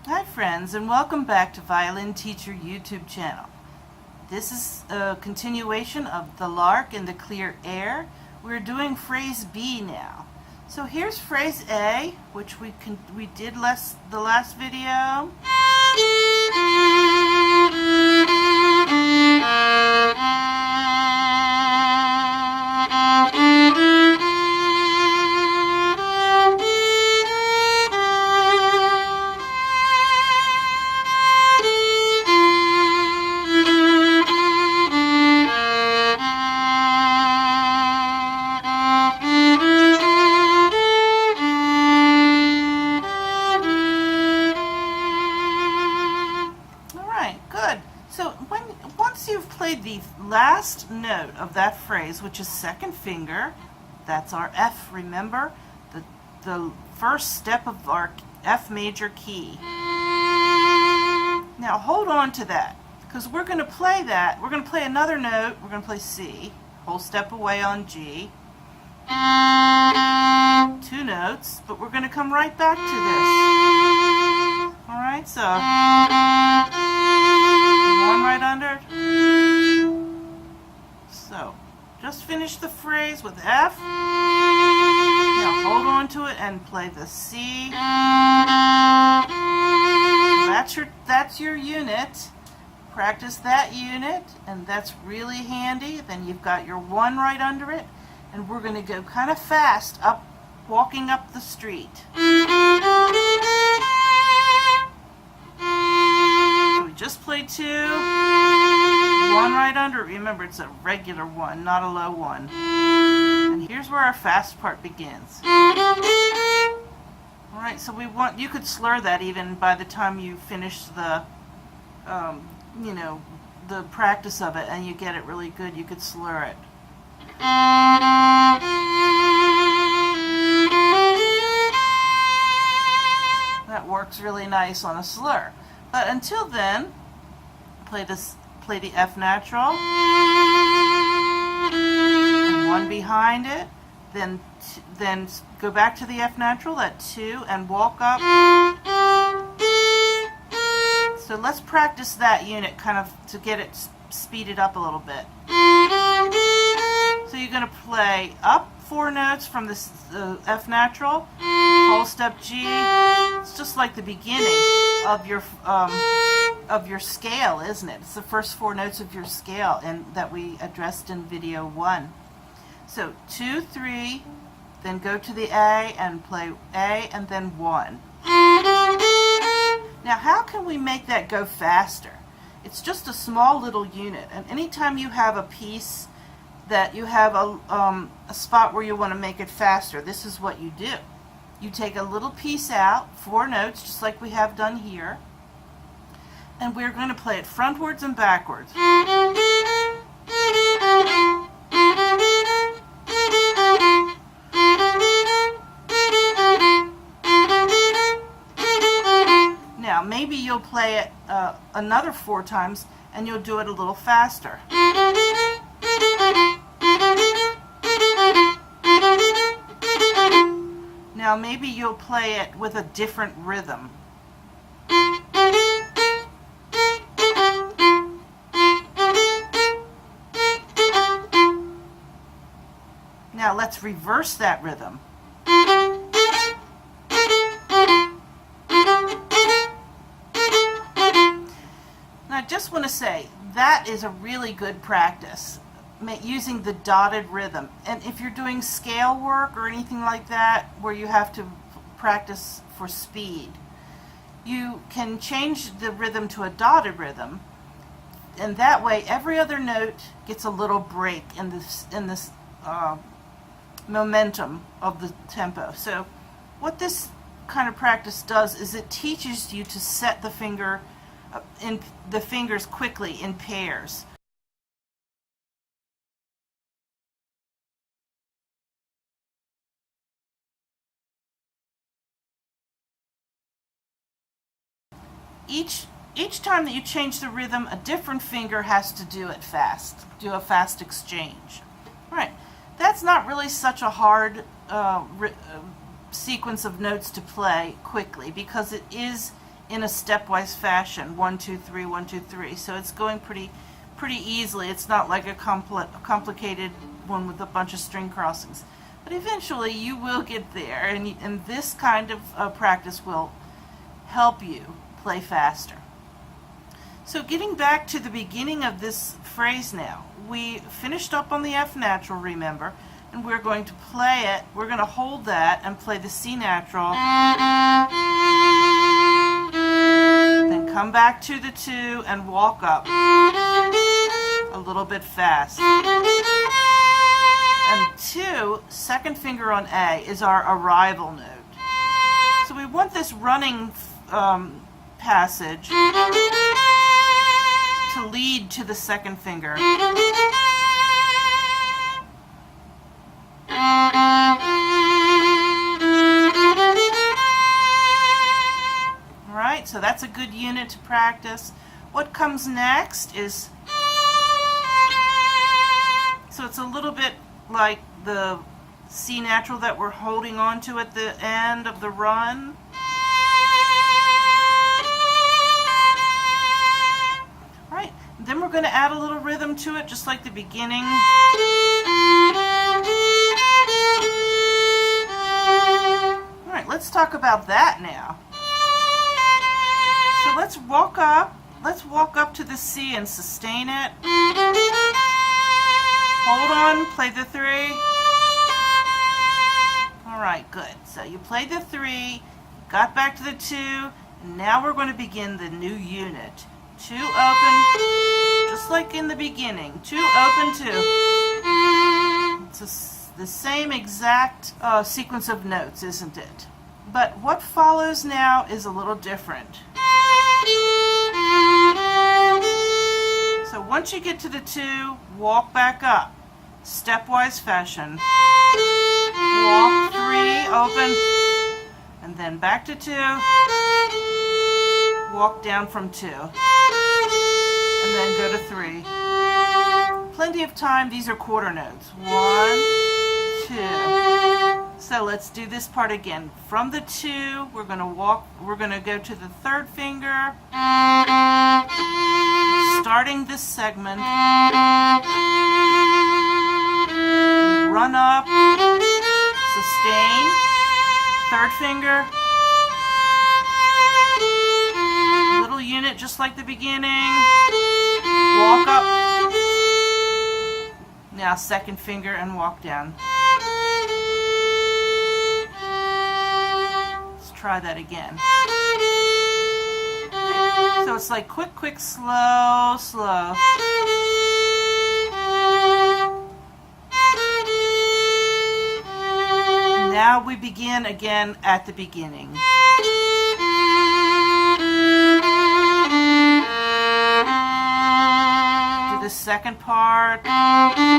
Hi friends, and welcome back to Violin Teacher YouTube channel. This is a continuation of the Lark and the clear air. We're doing phrase B now. So here's phrase A, which we did the last video. Good. So once you've played the last note of that phrase, which is second finger, that's our F, remember? The first step of our F major key. Now hold on to that, because we're going to play that. We're going to play another note. We're going to play C, whole step away on G. Two notes, but we're going to come right back to this. Alright, so one right under. So just finish the phrase with F. Now hold on to it and play the C. That's your unit. Practice that unit, and that's really handy. Then you've got your one right under it, and we're going to go kind of fast walking up the street. So we just played two, one right under it. Remember, it's a regular one, not a low one. And here's where our fast part begins. All right, so you could slur that even by the time you finish the, the practice of it, and you get it really good. You could slur it. That works really nice on a slur. But until then, play the F natural, and one behind it, then go back to the F natural, that two, and walk up. So let's practice that unit kind of to get it speeded up a little bit. So you're going to play up four notes from this F natural, whole step G. It's just like the beginning of your scale, isn't it? It's the first four notes of your scale, and that we addressed in video 1. So 2, 3, then go to the A and play A, and then 1. Now how can we make that go faster? It's just a small little unit, and anytime you have a piece that you have a spot where you want to make it faster, this is what you do. You take a little piece out, 4 notes, just like we have done here, and we're going to play it frontwards and backwards. Now maybe you'll play it another 4 times, and you'll do it a little faster. Now maybe you'll play it with a different rhythm. Now let's reverse that rhythm. Now I just want to say, that is a really good practice, using the dotted rhythm. And if you're doing scale work or anything like that where you have to practice for speed, you can change the rhythm to a dotted rhythm, and that way every other note gets a little break in this momentum of the tempo. So what this kind of practice does is it teaches you to set the fingers quickly in pairs. Each time that you change the rhythm, a different finger has to do it fast, do a fast exchange. All right, that's not really such a hard sequence of notes to play quickly, because it is in a stepwise fashion, 1 2 3 1 2 3. So it's going pretty easily. It's not like a complicated one with a bunch of string crossings. But eventually you will get there, and this kind of practice will help you play faster. So getting back to the beginning of this phrase now, we finished up on the F natural, remember, and we're going to play it. We're going to hold that and play the C natural, then come back to the 2 and walk up a little bit fast. And 2, second finger on A, is our arrival note. So we want this running passage to lead to the second finger. Alright, so that's a good unit to practice. What comes next is, so it's a little bit like the C natural that we're holding on to at the end of the run. Right, then we're going to add a little rhythm to it, just like the beginning. Alright, let's talk about that now. So let's walk up to the C and sustain it. Hold on, play the 3. Alright, good. So you played the 3, got back to the 2, and now we're going to begin the new unit. 2 open, just like in the beginning. 2 open, 2. It's the same exact sequence of notes, isn't it? But what follows now is a little different. So once you get to the 2, walk back up. Stepwise fashion. Walk 3, open, and then back to 2. Walk down from 2, and then go to 3. Plenty of time. These are quarter notes. 1, 2. So let's do this part again. From the 2, we're going to walk. We're going to go to the third finger, starting this segment. Run up, sustain, third finger, little unit just like the beginning, walk up, now second finger and walk down. Let's try that again. So it's like quick, quick, slow, slow. Now we begin again at the beginning. Do the second part. And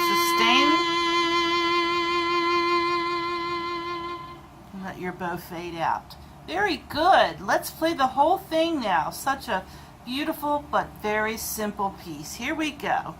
sustain. And let your bow fade out. Very good. Let's play the whole thing now. Such a beautiful but very simple piece. Here we go.